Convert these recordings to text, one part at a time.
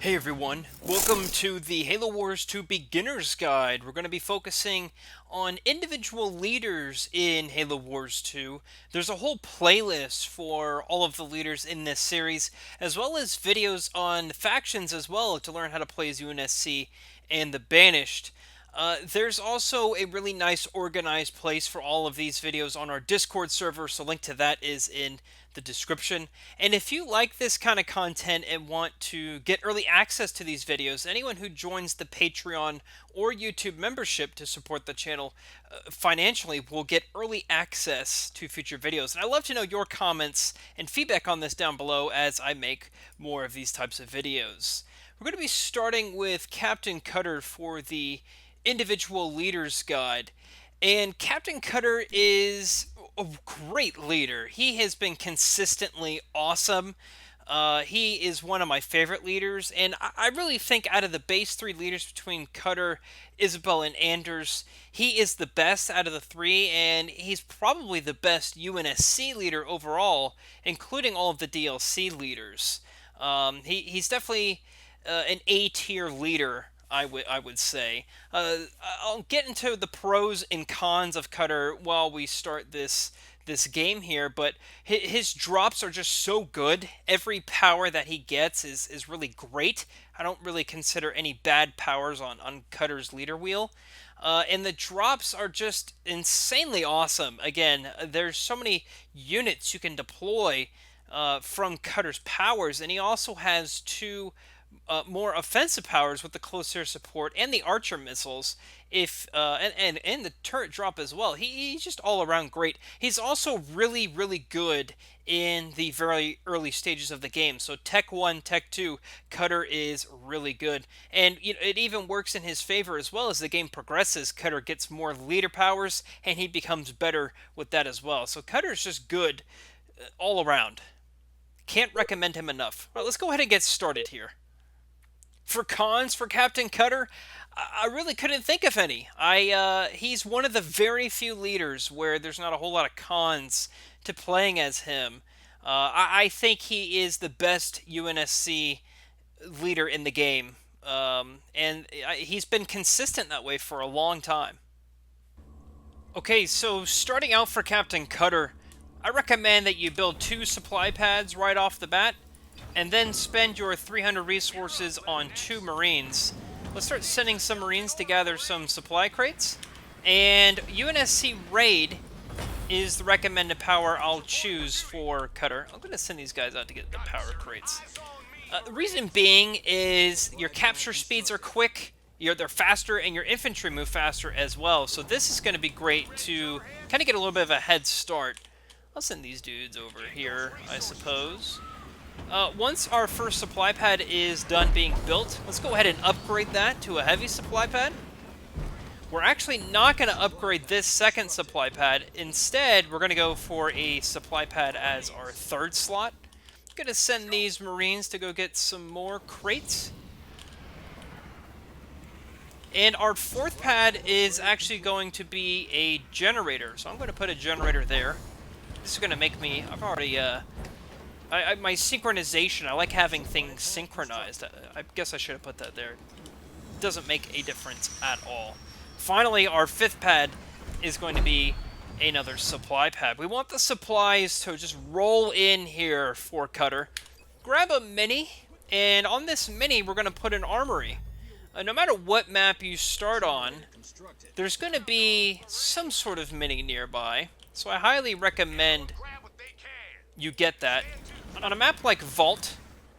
Hey everyone, welcome to the Halo Wars 2 Beginner's Guide. We're going to be focusing on individual leaders in Halo Wars 2. There's a whole playlist for all of the leaders in this series, as well as videos on factions as well to learn how to play as UNSC and the Banished. There's also a really nice organized place for all of these videos on our Discord server, so link to that is in the description. And if you like this kind of content and want to get early access to these videos, anyone who joins the Patreon or YouTube membership to support the channel financially will get early access to future videos. And I'd love to know your comments and feedback on this down below as I make more of these types of videos. We're going to be starting with Captain Cutter for the individual leaders guide. And Captain Cutter is a great leader. He has been consistently awesome. He is one of my favorite leaders, and I really think out of the base three leaders between Cutter, Isabel, and Anders, he is the best out of the three, and he's probably the best UNSC leader overall, including all of the DLC leaders. He's definitely an A tier leader. I would say. I'll get into the pros and cons of Cutter while we start this game here, but his drops are just so good. Every power that he gets is really great. I don't really consider any bad powers on Cutter's leader wheel. And the drops are just insanely awesome. Again, there's so many units you can deploy from Cutter's powers, and he also has two more offensive powers with the close air support and the archer missiles, if and the turret drop as well. He's just all around great. He's also really good in the very early stages of the game. So Tech 1, Tech 2, Cutter is really good. And it even works in his favor as well. As the game progresses, Cutter gets more leader powers, and he becomes better with that as well. So Cutter's just good all around. Can't recommend him enough. All right, let's go ahead and get started here. For cons for Captain Cutter, I really couldn't think of any. He's one of the very few leaders where there's not a whole lot of cons to playing as him. I think he is the best UNSC leader in the game, and he's been consistent that way for a long time. Okay, so starting out for Captain Cutter, I recommend that you build 2 supply pads right off the bat, and then spend your 300 resources on 2 Marines. Let's start sending some Marines to gather some supply crates. And UNSC Raid is the recommended power I'll choose for Cutter. I'm going to send these guys out to get the power crates. The reason being is your capture speeds are quick, they're faster, and your infantry move faster as well. So this is going to be great to kind of get a little bit of a head start. I'll send these dudes over here, I suppose. Once our first supply pad is done being built, let's go ahead and upgrade that to a heavy supply pad. We're actually not going to upgrade this second supply pad. Instead, we're going to go for a supply pad as our third slot. I'm going to send these Marines to go get some more crates. And our fourth pad is actually going to be a generator. So I'm going to put a generator there. This is going to make me... I've already... my synchronization, I like having things synchronized. I guess I should have put that there. It doesn't make a difference at all. Finally, our fifth pad is going to be another supply pad. We want the supplies to just roll in here for Cutter. Grab a mini, and on this mini, we're going to put an armory. No matter what map you start on, there's going to be some sort of mini nearby. So I highly recommend you get that. On a map like Vault,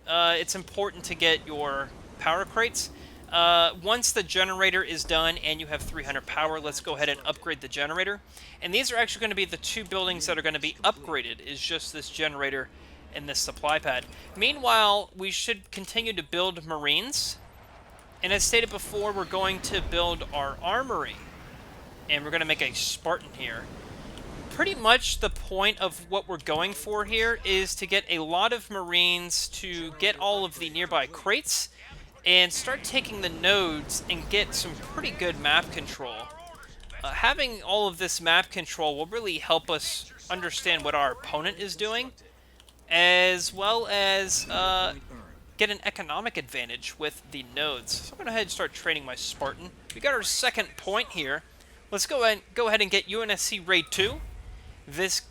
it's important to get your power crates. Once the generator is done and you have 300 power, let's go ahead and upgrade the generator. And these are actually going to be the 2 buildings that are going to be upgraded, is just this generator and this supply pad. Meanwhile, we should continue to build Marines. And as stated before, we're going to build our armory. And we're going to make a Spartan here. Pretty much the point of what we're going for here is to get a lot of Marines to get all of the nearby crates and start taking the nodes and get some pretty good map control. Having all of this map control will really help us understand what our opponent is doing, as well as get an economic advantage with the nodes. So I'm going to go ahead and start training my Spartan. We got our second point here. Let's go ahead and get UNSC Raid 2. This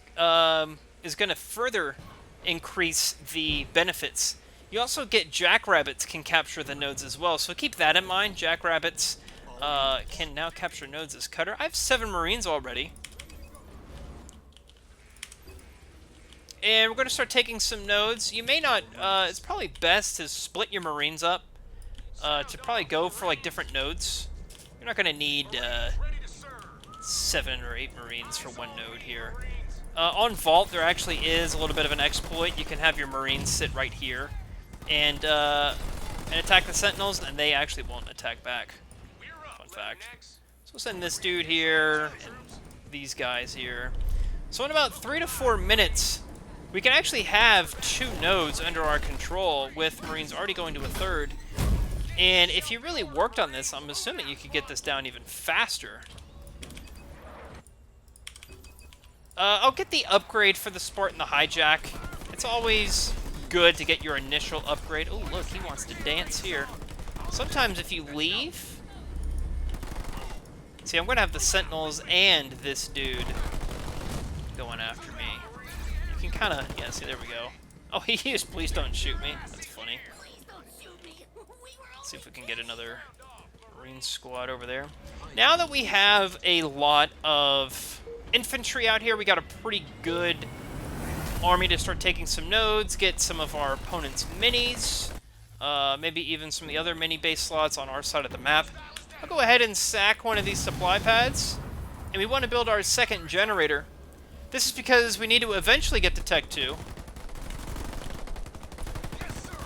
is going to further increase the benefits. You also get jackrabbits can capture the nodes as well, so keep that in mind. Jackrabbits can now capture nodes as cutter. I have 7 Marines already. And we're going to start taking some nodes. You may not, it's probably best to split your Marines up to probably go for like different nodes. You're not going to need 7 or 8 Marines for one node here. On Vault, there actually is a little bit of an exploit. You can have your Marines sit right here and attack the Sentinels, and they actually won't attack back. Fun fact. So we'll send this dude here and these guys here. So in about 3 to 4 minutes, we can actually have 2 nodes under our control with Marines already going to a third. And if you really worked on this, I'm assuming you could get this down even faster. I'll get the upgrade for the Spartan, the Hijack. It's always good to get your initial upgrade. Oh, look, he wants to dance here. Sometimes if you leave... See, I'm going to have the Sentinels and this dude going after me. You can kind of... Yeah, see, there we go. Oh, he used Please Don't Shoot Me. That's funny. Let's see if we can get another Marine squad over there. Now that we have a lot of infantry out here, we got a pretty good army to start taking some nodes, get some of our opponent's minis, maybe even some of the other mini base slots on our side of the map. I'll go ahead and sack one of these supply pads, and we want to build our second generator. This is because we need to eventually get to Tech 2.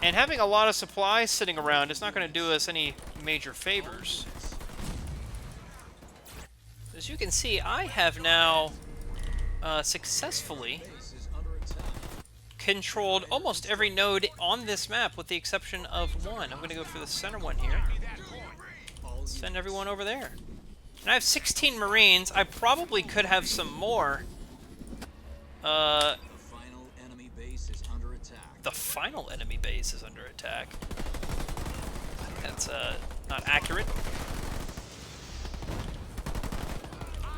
And having a lot of supplies sitting around is not going to do us any major favors. As you can see, I have now successfully controlled almost every node on this map with the exception of one. I'm going to go for the center one here. Send everyone over there. And I have 16 Marines. I probably could have some more. The final enemy base is under attack. That's not accurate.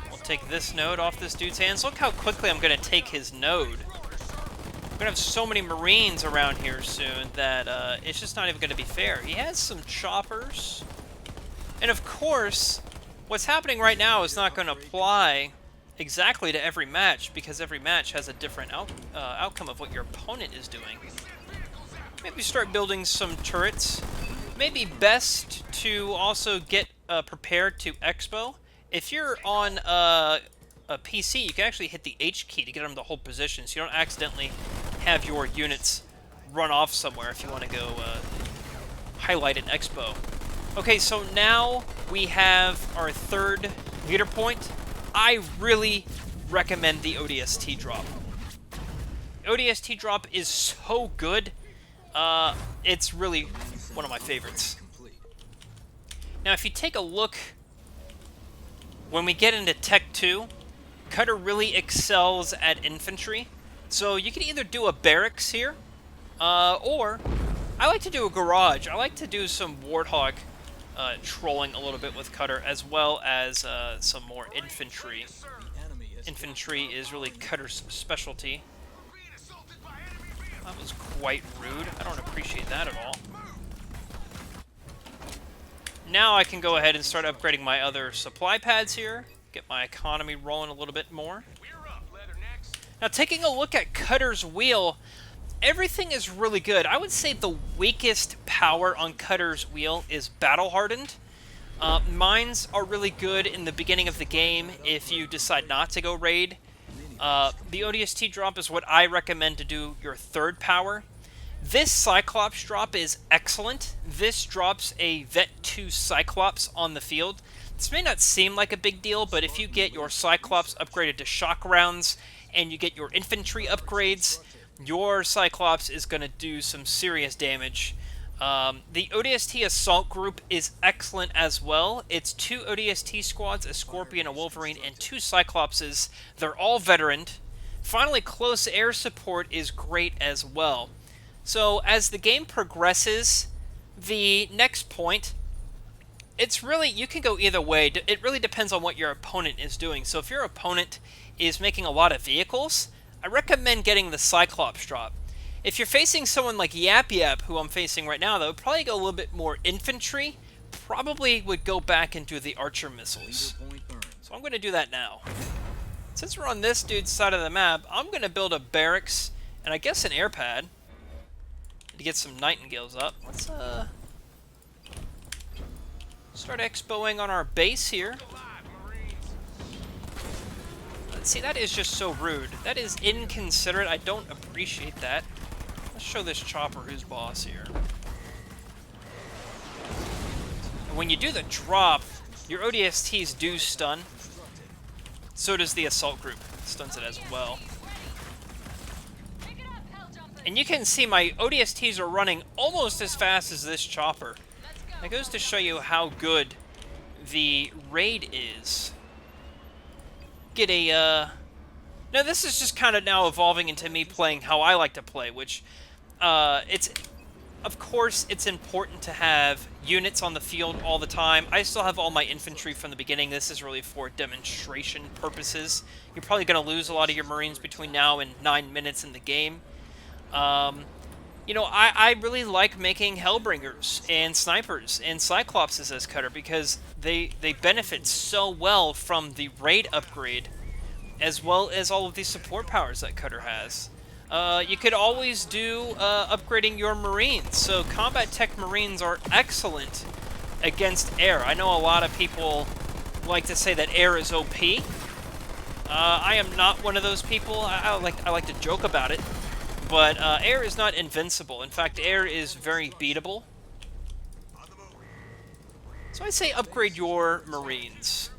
We'll take this node off this dude's hands. Look how quickly I'm going to take his node. We're going to have so many Marines around here soon that it's just not even going to be fair. He has some choppers. And of course, what's happening right now is not going to apply exactly to every match, because every match has a different outcome of what your opponent is doing. Maybe start building some turrets. Maybe best to also get prepared to Expo. If you're on a PC, you can actually hit the H key to get them to hold position, so you don't accidentally have your units run off somewhere if you want to go highlight an Expo. Okay, so now we have our third leader point. I really recommend the ODST drop. ODST drop is so good. It's really one of my favorites. Now, if you take a look, when we get into Tech 2, Cutter really excels at infantry. So you can either do a barracks here, or I like to do a garage. I like to do some Warthog trolling a little bit with Cutter, as well as some more infantry. Infantry is really Cutter's specialty. That was quite rude. I don't appreciate that at all. Now I can go ahead and start upgrading my other supply pads here. Get my economy rolling a little bit more. Now, taking a look at Cutter's wheel, everything is really good. I would say the weakest power on Cutter's wheel is Battle Hardened. Mines are really good in the beginning of the game if you decide not to go raid. The ODST drop is what I recommend to do your third power. This Cyclops drop is excellent. This drops a Vet 2 Cyclops on the field. This may not seem like a big deal, but if you get your Cyclops upgraded to shock rounds and you get your infantry upgrades, your Cyclops is going to do some serious damage. The ODST Assault Group is excellent as well. It's 2 ODST squads, a Scorpion, a Wolverine, and 2 Cyclopses. They're all veteran. Finally, close air support is great as well. So as the game progresses, the next point, it's really, you can go either way. It really depends on what your opponent is doing. So if your opponent is making a lot of vehicles, I recommend getting the Cyclops drop. If you're facing someone like Yap Yap, who I'm facing right now, that would probably go a little bit more infantry, probably would go back and do the archer missiles. So I'm going to do that now. Since we're on this dude's side of the map, I'm going to build a barracks and I guess an air pad to get some nightingales up. Let's start expoing on our base here. Let's see, that is just so rude. That is inconsiderate. I don't appreciate that. Let's show this chopper who's boss here. And when you do the drop, your ODSTs do stun. So does the assault group. It stuns it as well. And you can see my ODSTs are running almost as fast as this chopper. That goes to show you how good the raid is. Get a, Now this is just kind of now evolving into me playing how I like to play, which, of course, it's important to have units on the field all the time. I still have all my infantry from the beginning. This is really for demonstration purposes. You're probably going to lose a lot of your Marines between now and 9 minutes in the game. You know, I really like making Hellbringers and Snipers and Cyclopses as cutter because they benefit so well from the raid upgrade as well as all of the support powers that cutter has. You could always do upgrading your Marines. So Combat Tech Marines are excellent against air. I know a lot of people like to say that air is OP. I am not one of those people. I like to joke about it. But air is not invincible. In fact, air is very beatable. So I say upgrade your Marines.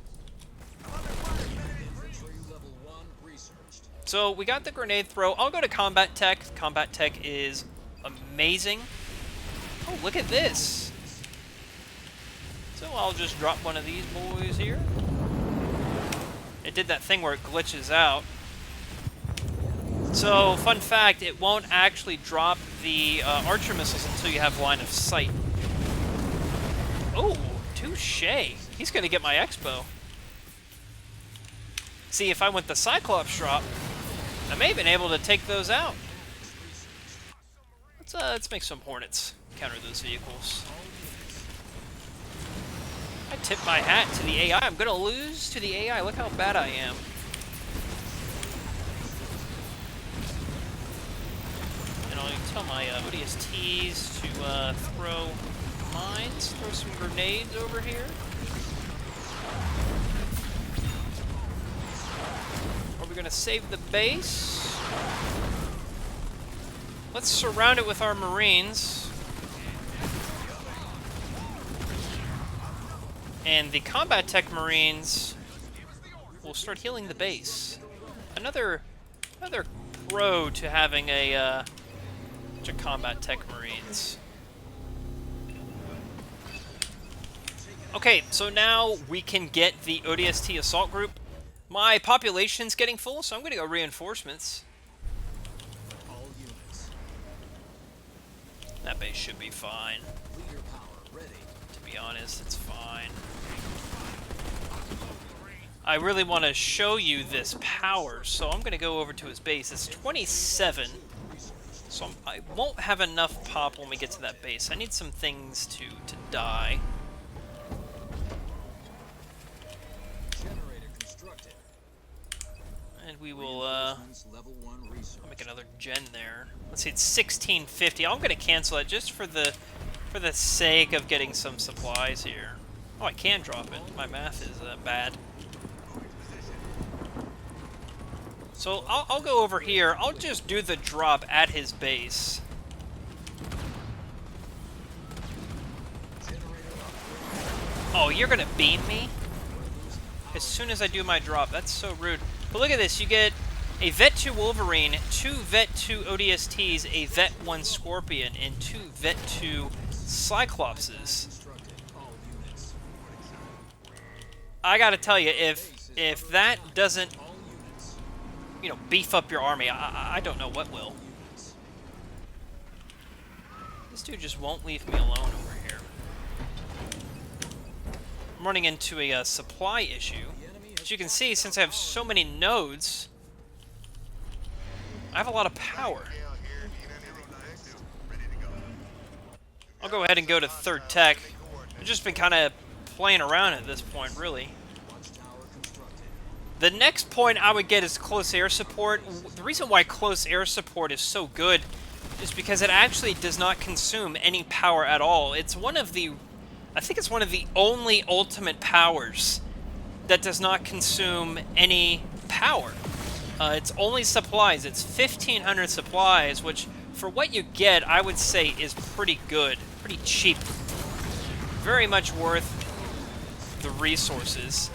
So we got the grenade throw. I'll go to Combat Tech. Combat Tech is amazing. Oh, look at this. So I'll just drop one of these boys here. It did that thing where it glitches out. So, fun fact, it won't actually drop the archer missiles until you have line of sight. Oh, touche. He's going to get my expo. See, if I went the Cyclops drop, I may have been able to take those out. Let's make some Hornets counter those vehicles. I tip my hat to the AI. I'm going to lose to the AI. Look how bad I am. I'll tell my ODSTs to throw mines, throw some grenades over here. Are we going to save the base? Let's surround it with our Marines. And the Combat Tech Marines will start healing the base. Another pro to having a Combat Tech Marines. Okay, so now we can get the ODST assault group. My population's getting full, so I'm going to go reinforcements. That base should be fine. To be honest, it's fine. I really want to show you this power, so I'm going to go over to his base. It's 27. So I won't have enough pop when we get to that base. I need some things to die. And we will I'll make another gen there. Let's see, it's 1650. I'm going to cancel it just for the sake of getting some supplies here. Oh, I can drop it. My math is bad. So I'll go over here. I'll just do the drop at his base. Oh, you're gonna beam me? As soon as I do my drop. That's so rude. But look at this. You get a Vet 2 Wolverine, 2 Vet 2 ODSTs, a Vet 1 Scorpion, and 2 Vet 2 Cyclopses. I gotta tell you, if that doesn't, you know, beef up your army, I don't know what will. This dude just won't leave me alone over here. I'm running into a supply issue. As you can see, since I have so many nodes, I have a lot of power. I'll go ahead and go to third tech. I've just been kind of playing around at this point, really. The next point I would get is close air support. The reason why close air support is so good is because it actually does not consume any power at all. It's one of the, I think it's one of the only ultimate powers that does not consume any power. It's only supplies. It's 1,500 supplies, which for what you get, I would say is pretty good. Pretty cheap. Very much worth the resources.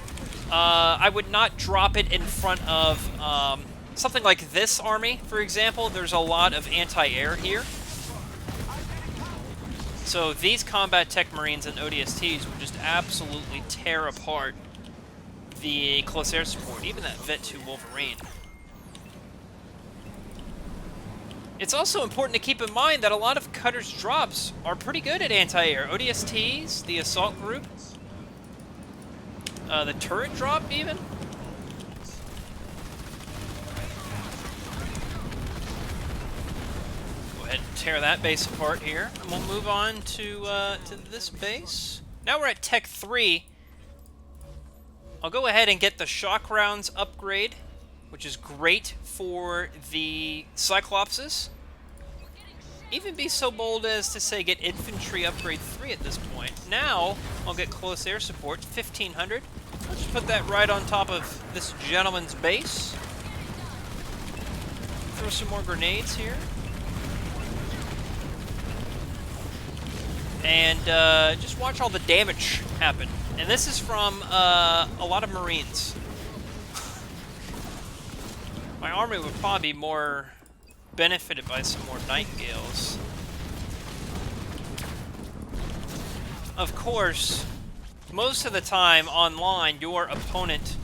I would not drop it in front of something like this army, for example. There's a lot of anti-air here. So these combat tech marines and ODSTs would just absolutely tear apart the close air support, even that Vet 2 Wolverine. It's also important to keep in mind that a lot of Cutter's drops are pretty good at anti-air. ODSTs, the assault group, the turret drop even. Go ahead and tear that base apart here, and we'll move on to this base. Now we're at Tech 3. I'll go ahead and get the shock rounds upgrade, which is great for the Cyclopses. Even be so bold as to say get infantry upgrade 3 at this point. Now I'll get close air support, 1,500. I'll just put that right on top of this gentleman's base. Throw some more grenades here. And just watch all the damage happen. And this is from a lot of Marines. My army would probably be more benefited by some more Nightingales. Of course, most of the time online, your opponent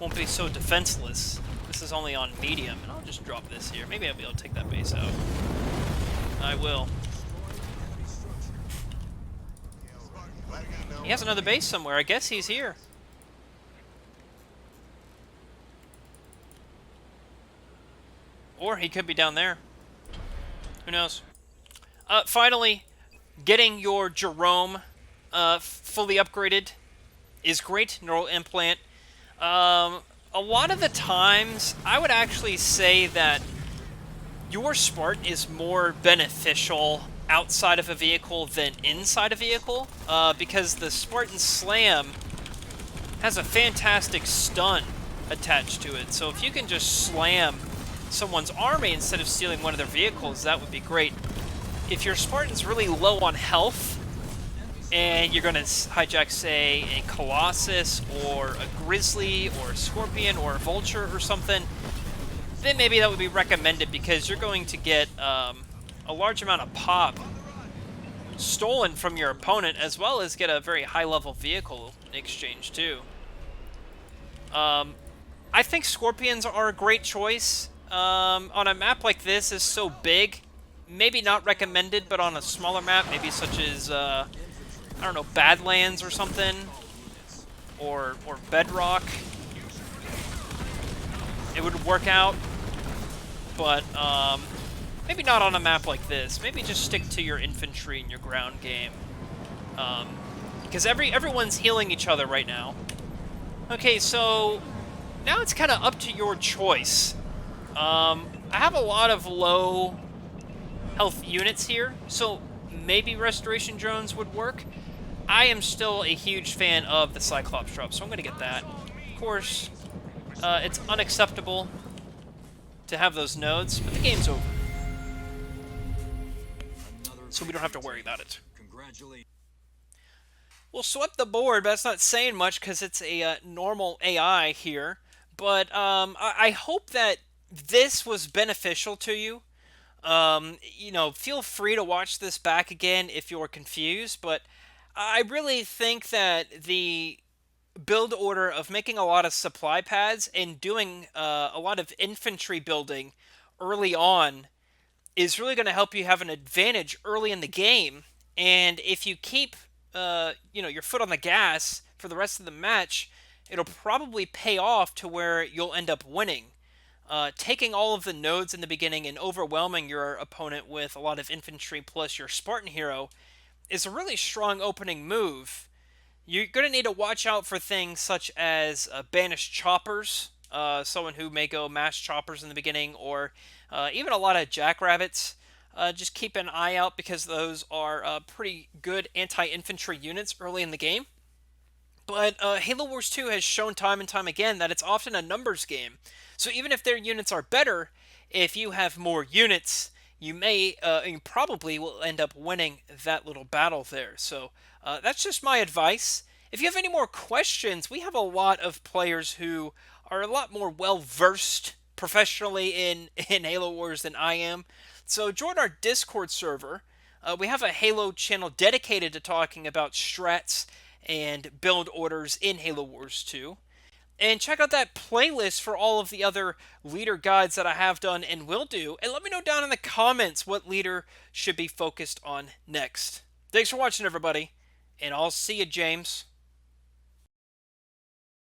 won't be so defenseless. This is only on medium, and I'll just drop this here. Maybe I'll be able to take that base out. I will. He has another base somewhere. I guess he's here. Or he could be down there. Who knows? Finally, getting your Jerome fully upgraded is great. Neural implant. A lot of the times, I would actually say that your Spartan is more beneficial outside of a vehicle than inside a vehicle, because the Spartan Slam has a fantastic stun attached to it. So if you can just slam someone's army instead of stealing one of their vehicles, that would be great. If your Spartan's really low on health, and you're going to hijack, say, a Colossus, or a Grizzly, or a Scorpion, or a Vulture, or something, then maybe that would be recommended, because you're going to get a large amount of pop stolen from your opponent, as well as get a very high-level vehicle in exchange, too. I think Scorpions are a great choice. On a map like this is so big, maybe not recommended, but on a smaller map, maybe such as, I don't know, Badlands or something, or Bedrock, it would work out, but, maybe not on a map like this. Maybe just stick to your infantry and your ground game, because everyone's healing each other right now. Okay, so now it's kind of up to your choice. I have a lot of low health units here, so maybe restoration drones would work. I am still a huge fan of the Cyclops drop, so I'm going to get that. Of course, it's unacceptable to have those nodes, but the game's over. So we don't have to worry about it. We'll sweep the board, but that's not saying much because it's a normal AI here. But I hope that this was beneficial to you. You know, feel free to watch this back again if you're confused, but I really think that the build order of making a lot of supply pads and doing a lot of infantry building early on is really going to help you have an advantage early in the game. And if you keep, your foot on the gas for the rest of the match, it'll probably pay off to where you'll end up winning. Taking all of the nodes in the beginning and overwhelming your opponent with a lot of infantry plus your Spartan hero is a really strong opening move. You're going to need to watch out for things such as banished choppers, someone who may go mass choppers in the beginning, or even a lot of jackrabbits. Just keep an eye out because those are pretty good anti-infantry units early in the game. But Halo Wars 2 has shown time and time again that it's often a numbers game. So even if their units are better, if you have more units, you probably will end up winning that little battle there. So that's just my advice. If you have any more questions, we have a lot of players who are a lot more well versed professionally in Halo Wars than I am. So join our Discord server. We have a Halo channel dedicated to talking about strats and build orders in Halo Wars 2. And check out that playlist for all of the other leader guides that I have done and will do. And let me know down in the comments what leader should be focused on next. Thanks for watching, everybody. And I'll see you, James.